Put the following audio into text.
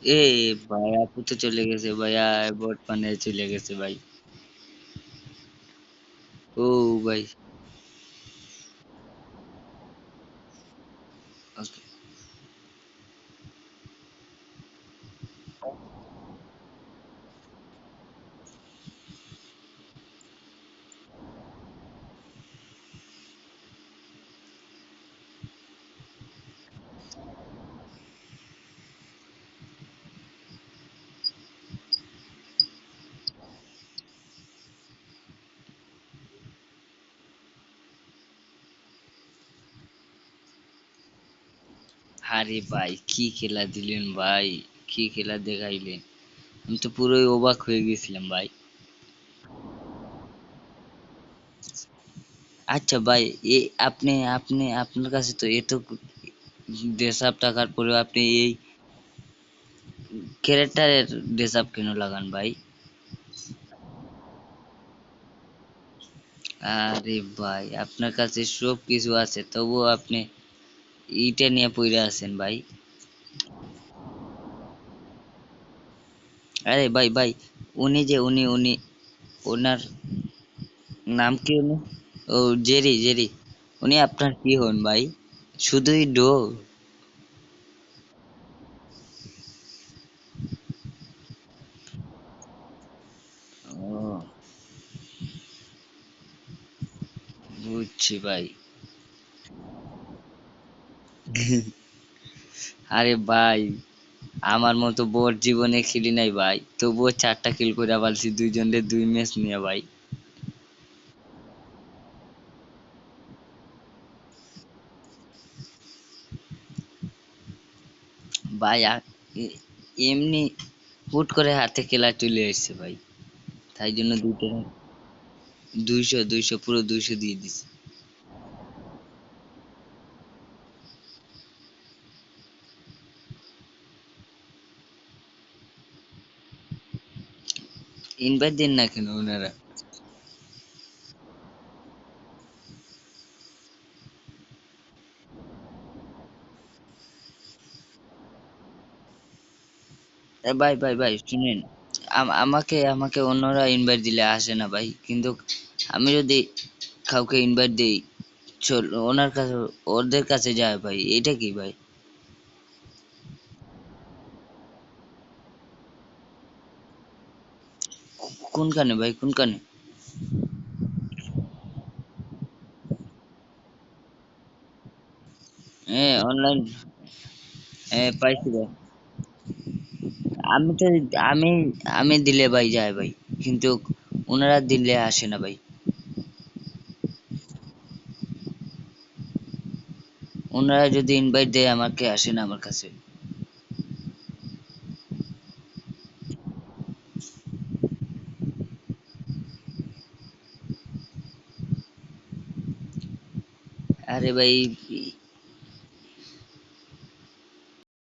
এ ভাই আপু তো চলে গেছে ভাইয়া, বোট মানে চলে গেছে ভাই। ও ভাই। ওকে। আরে ভাই কি খেলা দিলেন ভাই, কি খেলা দেখাইলেন, আমি তো পুরোই অবাক হয়ে গেছিলাম ভাই। আচ্ছা ভাই, এ আপনি আপনি আপনার কাছে তো এত দেড় টাকার পরেও আপনি এই ক্যারেক্টারের ড্রেস আপ কেন লাগান ভাই? আরে ভাই আপনার কাছে সব কিছু আছে তবুও আপনি এইটা নিয়ে পইড়া আছেন ভাই। আরে ভাই ভাই, উনি যে উনি ওনার নাম কি উনি? ও, জেরি জেরি। উনি আপনার কি হন ভাই? শুধুই ডো? ও, বুঝছি ভাই। আরে ভাই, আমার মতো বোর জীবনে খেলি নাই ভাই, তবুও 4টা কিল করে পারছি দুইজনের 2 ম্যাচ নিয়ে ভাই। ভাই এমনি হুট করে হাতে খেলা চলে এসছে ভাই, তাই জন্য দুইটা 200 পুরো 200 দিয়ে দিছি। ইনভাইট দেন না কেন ওনারা? ভাই ভাই ভাই শুনেন, আমাকে আমাকে অন্যরা ইনভাইট দিলে আসে না ভাই, কিন্তু আমি যদি কাউকে ইনভাইট দেই, চল ওনার কাছে, ওদের কাছে যায় ভাই, এটা কি ভাই? কোনখানে ভাই, কোনখানে? হ্যাঁ অনলাইন। হ্যাঁ পাইছি ভাই। আমি তো আমি আমি দিলে ভাই যায় ভাই, কিন্তু ওনারা দিলে আসে না ভাই। ওনারা যদি ইনভাইট দেয় আমাকে, আসে না আমার কাছে। আরে ভাই,